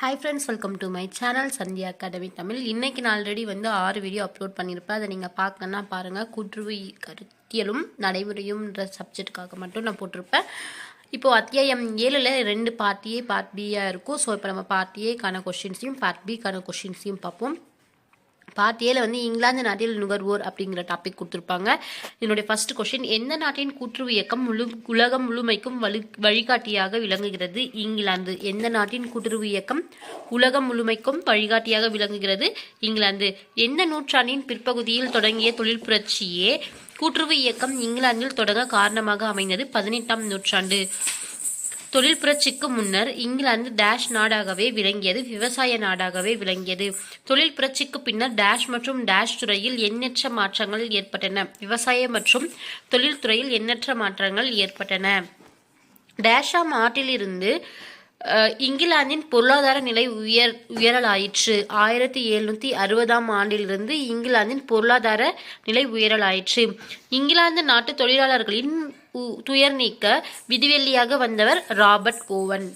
Hi friends, welcome to my channel Sandhya academy Tamil. இன்றைக்கி நான் already 6 video upload பண்ணியிருப்பேன். அதை நீங்கள் பார்க்கணுன்னா பாருங்கள். கூட்டுறவு கருத்தியலும் நடைமுறையும்ன்ற சப்ஜெக்டுக்காக மட்டும் நான் போட்டிருப்பேன். இப்போது அத்தியாயம் 7ல் 2 பார்ட் ஏ பார்ட் பியாக இருக்கும். ஸோ இப்போ நம்ம பார்ட் ஏக்கான கொஷின்ஸையும் பார்ட் பிக்கான கொஷின்ஸையும் பார்ப்போம். பார்ட் ஏல இங்கிலாந்து நாட்டில் நுகர்வோர் அப்படிங்கிற டாபிக் கொடுத்துருப்பாங்க. இதனுடைய ஃபர்ஸ்ட் கொஸ்டின், எந்த நாட்டின் கூட்டுறவு இயக்கம் உலகம் முழுமைக்கும் வழிகாட்டியாக விளங்குகிறது? இங்கிலாந்து. எந்த நாட்டின் கூட்டுறவு இயக்கம் உலகம் முழுமைக்கும் வழிகாட்டியாக விளங்குகிறது? இங்கிலாந்து. எந்த நூற்றாண்டின் பிற்பகுதியில் தொடங்கிய தொழில் புரட்சியே கூட்டுறவு இயக்கம் இங்கிலாந்தில் தொடங்க காரணமாக அமைந்தது? 18ஆம் நூற்றாண்டு. தொழில் புரட்சிக்கு முன்னர் இங்கிலாந்து டேஷ் நாடாகவே விளங்கியது, விவசாய நாடாகவே விளங்கியது. தொழில் புரட்சிக்கு பின்னர் டேஷ் மற்றும் டேஷ் துறையில் எண்ணற்ற மாற்றங்கள் ஏற்பட்டன. விவசாய மற்றும் தொழில்துறையில் எண்ணற்ற மாற்றங்கள் ஏற்பட்டன. டேஷாம் ஆற்றிலிருந்து இங்கிலாந்தின் பொருளாதார நிலை உயரலாயிற்று. 1760ஆம் ஆண்டிலிருந்து இங்கிலாந்தின் பொருளாதார நிலை உயரலாயிற்று. இங்கிலாந்து நாட்டு தொழிலாளர்களின் துயர் நீக்க விதிவெள்ளியாக வந்தவர் ராபர்ட் ஓவன்.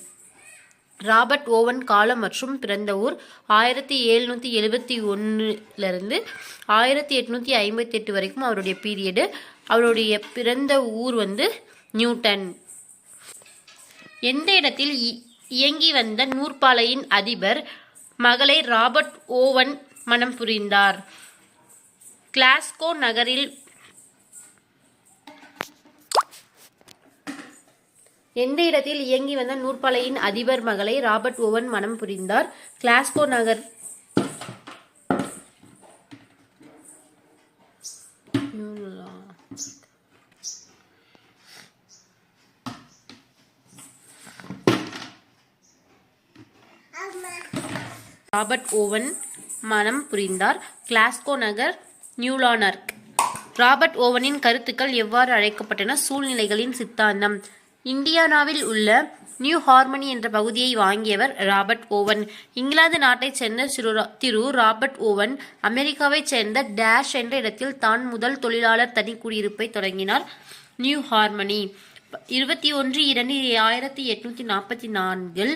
ராபர்ட் ஓவன் காலம் மற்றும் பிறந்த ஊர் 1771 1858 வரைக்கும் அவருடைய பீரியடு. அவருடைய பிறந்த ஊர் நியூட்டன். எந்த இடத்தில் இயங்கி வந்த நூற்பாலையின் அதிபர் மகளை ராபர்ட் ஓவன் மணம் புரிந்தார்? கிளாஸ்கோ நகரில். எந்த இடத்தில் இயங்கி வந்த நூற்பாலையின் அதிபர் மகளை ராபர்ட் ஓவன் மணம் புரிந்தார்? கிளாஸ்கோ நகர். ராபர்ட் ஓவன் மணம் புரிந்தார். கிளாஸ்கோ நகர், நியூலானர்க். ராபர்ட் ஓவனின் கருத்துக்கள் எவ்வாறு அழைக்கப்பட்டன? சூழ்நிலைகளின் சித்தாந்தம். இந்தியானாவில் உள்ள நியூ ஹார்மனி என்ற பகுதியை வாங்கியவர் ராபர்ட் ஓவன். இங்கிலாந்து நாட்டைச் சேர்ந்த திரு ராபர்ட் ஓவன் அமெரிக்காவைச் சேர்ந்த டேஷ் என்ற இடத்தில் தான் முதல் தொழிலாளர் தனி குடியிருப்பை தொடங்கினார். New harmony. 21/2/1844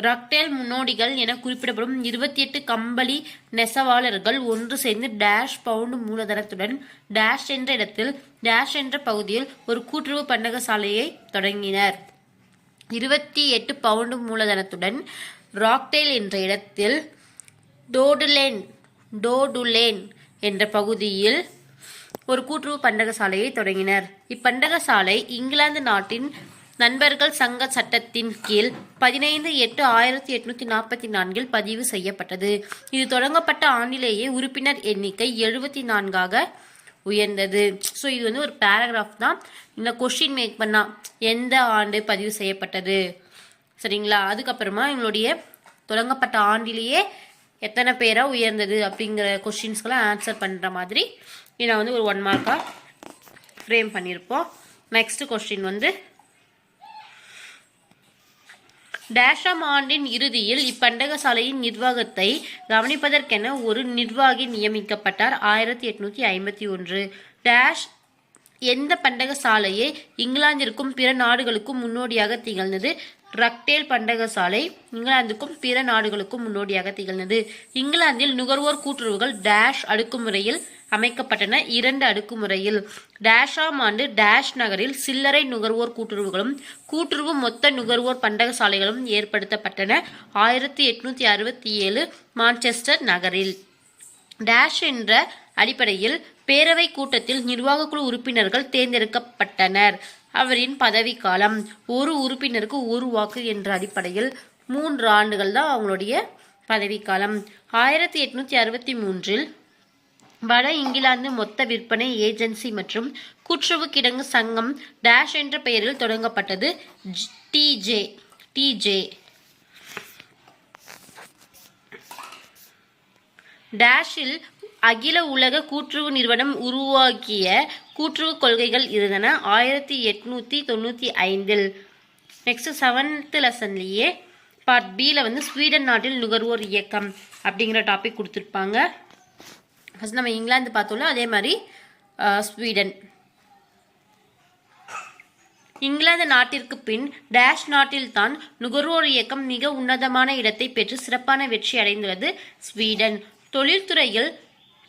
ரக்டேல் முன்னோடிகள் என குறிப்பிடப்படும் 28 கம்பளி நெசவாளர்கள் ஒன்று சேர்ந்து டேஷ் பவுண்டு மூலதனத்துடன் டேஷ் என்ற இடத்தில் டேஷ் என்ற பகுதியில் ஒரு கூட்டுறவு பண்டக சாலையை தொடங்கினர். 28 பவுண்டு மூலதனத்துடன் ராக்டேல் என்ற இடத்தில் டோடுலேன் என்ற பகுதியில் ஒரு கூட்டுறவு பண்டக சாலையை தொடங்கினர். இப்பண்டக சாலை இங்கிலாந்து நாட்டின் நண்பர்கள் சங்க சட்டத்தின் கீழ் 15/8/1844 பதிவு செய்யப்பட்டது. இது தொடங்கப்பட்ட ஆண்டிலேயே உறுப்பினர் எண்ணிக்கை 74ஆக உயர்ந்தது. ஸோ இது ஒரு பேராகிராஃப் தான். இந்த கொஸ்டின் மேக் பண்ணா எந்த ஆண்டு பதிவு செய்யப்பட்டது, சரிங்களா? அதுக்கப்புறமா இவங்களுடைய தொடங்கப்பட்ட ஆண்டிலேயே எத்தனை பேரா உயர்ந்தது அப்படிங்கிற கொஸ்டின்ஸ்க்கெல்லாம் ஆன்சர் பண்ணுற மாதிரி நான் ஒரு 1 மார்க்காக ஃப்ரேம் பண்ணியிருப்போம். நெக்ஸ்ட் கொஸ்டின் டேஷாம் ஆண்டின் இறுதியில் இப்பண்டக சாலையின் நிர்வாகத்தை கவனிப்பதற்கென ஒரு நிர்வாகி நியமிக்கப்பட்டார். 1851. டேஷ் எந்த பண்டக சாலையே இங்கிலாந்திற்கும் பிற நாடுகளுக்கும் முன்னோடியாக திகழ்ந்தது? ரக்டேல் பண்டக சாலை இங்கிலாந்துக்கும் பிற நாடுகளுக்கும் முன்னோடியாக திகழ்ந்தது. இங்கிலாந்தில் நுகர்வோர் கூட்டுறவுகள் டேஷ் அடுக்குமுறையில் அமைக்கப்பட்டன. 2 அடுக்குமுறையில். டேஷாம் ஆண்டு டேஷ் நகரில் சில்லறை நுகர்வோர் கூட்டுறவுகளும் கூட்டுறவு மொத்த நுகர்வோர் பண்டக சாலைகளும் ஏற்படுத்தப்பட்டன. 1867 மான்செஸ்டர் நகரில். டேஷ் என்ற அடிப்படையில் பேரவை கூட்டத்தில் நிர்வாக குழு உறுப்பினர்கள் தேர்ந்தெடுக்கப்பட்டனர். அவரின் பதவி காலம் ஒரு உறுப்பினருக்கு 1 வாக்கு என்ற அடிப்படையில் 3 ஆண்டுகள் தான் அவங்களுடைய பதவி காலம். 1863 வட இங்கிலாந்து மொத்த விற்பனை ஏஜென்சி மற்றும் கூட்டுறவு கிடங்கு சங்கம் டேஷ் என்ற பெயரில் தொடங்கப்பட்டது. டிஜே. டேஷில் அகில உலக கூட்டுறவு நிறுவனம் உருவாக்கிய கூட்டுறவு கொள்கைகள் இருந்தன. 1895. நெக்ஸ்ட் 7th லெசன்லேயே பார்ட் பியில் ஸ்வீடன் நாட்டில் நுகர்வோர் இயக்கம் அப்படிங்கிற டாபிக் கொடுத்துருப்பாங்க. ஃபர்ஸ்ட் நம்ம இங்கிலாந்து பார்த்தோம்ல, அதே மாதிரி ஸ்வீடன். இங்கிலாந்து நாட்டிற்கு பின் டேஷ் நாட்டில்தான் நுகர்வோர் இயக்கம் மிக உன்னதமான இடத்தை பெற்று சிறப்பான வெற்றி அடைந்துள்ளது ஸ்வீடன். தொழில்துறையில்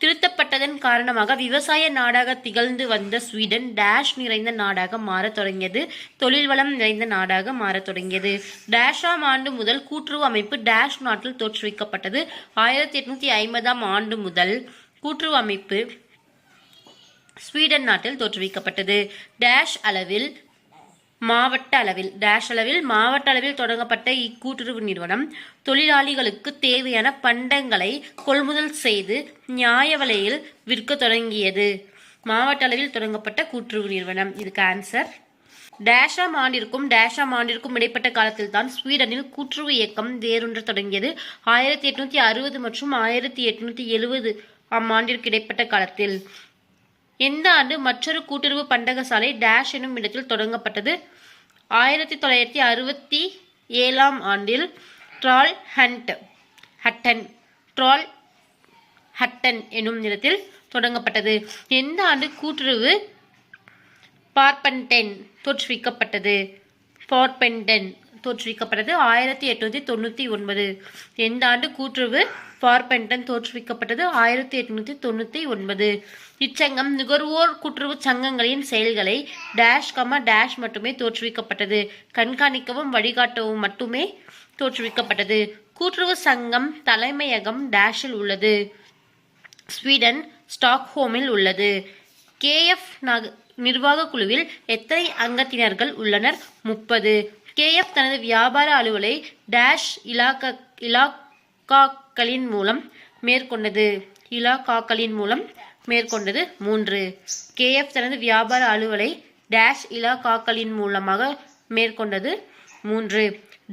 திருத்தப்பட்டதன் காரணமாக விவசாய நாடாக திகழ்ந்து வந்த ஸ்வீடன் டேஷ் நிறைந்த நாடாக மாறத் தொடங்கியது. தொழில் வளம் நிறைந்த நாடாக மாறத் தொடங்கியது. டேஷாம் ஆண்டு முதல் கூட்டுறவு அமைப்பு டேஷ் நாட்டில் தோற்றுவிக்கப்பட்டது. 1850 ஆண்டு முதல் கூட்டுறவு அமைப்பு ஸ்வீடன் நாட்டில் தோற்றுவிக்கப்பட்டது. டேஷ் அளவில் மாவட்ட அளவில் தொடங்கப்பட்ட இக்கூட்டுறவு நிறுவனம் தொழிலாளிகளுக்கு தேவையான பண்டங்களை கொள்முதல் செய்து நியாய விலையில் விற்க தொடங்கியது. மாவட்ட அளவில் தொடங்கப்பட்ட கூட்டுறவு நிறுவனம். இதுக்கு ஆன்சர். டேஷாம் ஆண்டிற்கும் இடைப்பட்ட காலத்தில் தான் ஸ்வீடனில் கூட்டுறவு இயக்கம் வேரூன்ற தொடங்கியது. 1860 மற்றும் 1870 ஆண்டிற்கு இடைப்பட்ட காலத்தில். எந்த ஆண்டு மற்றொரு கூட்டுறவு பண்டகசாலை டேஷ் எனும் இடத்தில் தொடங்கப்பட்டது? 1967 ஆண்டில் ட்ரால் ஹட்டன் எனும் இடத்தில் தொடங்கப்பட்டது. எந்த ஆண்டு கூட்டுறவு பார்பென்டன் தோற்றுவிக்கப்பட்டது? 1899. எந்த ஆண்டு கூட்டுறவு பார்பென்டன் தோற்றுவிக்கப்பட்டது? 1899. இச்சங்கம் நுகர்வோர் கூட்டுறவு சங்கங்களின் செயல்களை டேஷ் மட்டுமே தோற்றுவிக்கப்பட்டது. கண்காணிக்கவும் வழிகாட்டவும் மட்டுமே தோற்றுவிக்கப்பட்டது. கூட்டுறவு சங்கம் தலைமையகம் டேஷில் உள்ளது. ஸ்வீடன் ஸ்டாக்ஹோமில் உள்ளது. KF நிர்வாக குழுவில் எத்தனை அங்கத்தினர்கள் உள்ளனர்? 30. KF தனது வியாபார அலுவலை டேஷ் இலாக்காக்களின் மூலம் மேற்கொண்டது. 3. KF தனது வியாபார அலுவலை டேஷ் இலாக்காக்களின் மூலமாக மேற்கொண்டது. 3.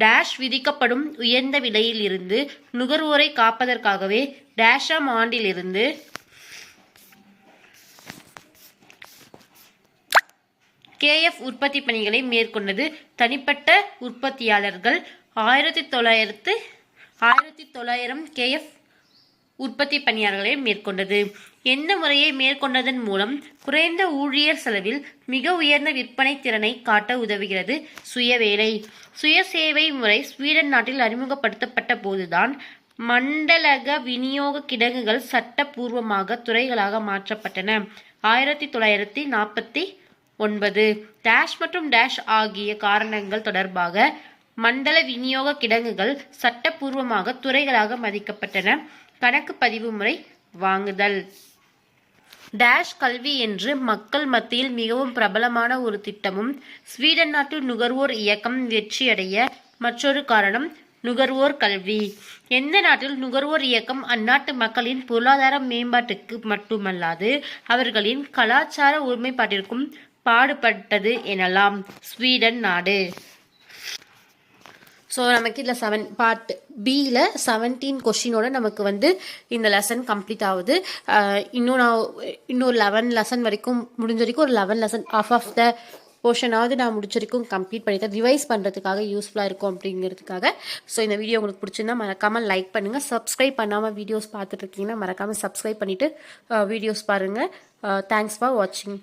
டேஷ் விதிக்கப்படும் உயர்ந்த விலையில் இருந்து நுகர்வோரை காப்பதற்காகவே டேஷாம் ஆண்டிலிருந்து KF உற்பத்தி பணிகளை மேற்கொண்டது. தனிப்பட்ட உற்பத்தியாளர்கள் 1900 KF உற்பத்தி பணியாளர்களை மேற்கொண்டது. எந்த முறையை மேற்கொண்டதன் மூலம் குறைந்த ஊழியர் செலவில் மிக உயர்ந்த விற்பனை திறனை காட்ட உதவுகிறது? சுயசேவை முறை ஸ்வீடன் நாட்டில் அறிமுகப்படுத்தப்பட்ட போதுதான் மண்டலக விநியோக கிடங்குகள் சட்டபூர்வமாக துறைகளாக மாற்றப்பட்டன. 1949. டேஷ் மற்றும் டேஷ் ஆகிய காரணங்கள் தொடர்பாக மண்டல விநியோக கிடங்குகள் சட்டபூர்வமாக துறைகளாக மதிக்கப்பட்டன. கணக்கு பதிவு முறை வாங்குதல். டேஷ் கல்வி என்று மக்கள் மத்தியில் மிகவும் பிரபலமான ஒரு திட்டமும் ஸ்வீடன் நாட்டில் நுகர்வோர் இயக்கம் வெற்றியடைய மற்றொரு காரணம் நுகர்வோர் கல்வி. எந்த நாட்டில் நுகர்வோர் இயக்கம் அந்நாட்டு மக்களின் பொருளாதார மேம்பாட்டுக்கு மட்டுமல்லாது அவர்களின் கலாச்சார ஒருமைப்பாட்டிற்கும் பாடுபட்டது எனலாம்? ஸ்வீடன் நாடு. ஸோ நமக்கு இதில் பார்ட் பியில் 17 கொஷினோட நமக்கு வந்து இந்த லெசன் கம்ப்ளீட் ஆகுது. இன்னொரு 11 லெசன் வரைக்கும் முடிஞ்ச வரைக்கும் ஒரு 11 லெசன் ஆஃப் த போர்ஷனாவது நான் முடிச்ச வரைக்கும் கம்ப்ளீட் பண்ணிட்டேன். ரிவைஸ் பண்ணுறதுக்காக யூஸ்ஃபுல்லாக இருக்கும் அப்படிங்கிறதுக்காக. ஸோ இந்த வீடியோ உங்களுக்கு பிடிச்சிருந்தா மறக்காமல் லைக் பண்ணுங்கள். சப்ஸ்கிரைப் பண்ணாமல் வீடியோஸ் பார்த்துட்ருக்கீங்கன்னா மறக்காமல் சப்ஸ்கிரைப் பண்ணிவிட்டு வீடியோஸ் பாருங்கள். தேங்க்ஸ் ஃபார் வாட்சிங்.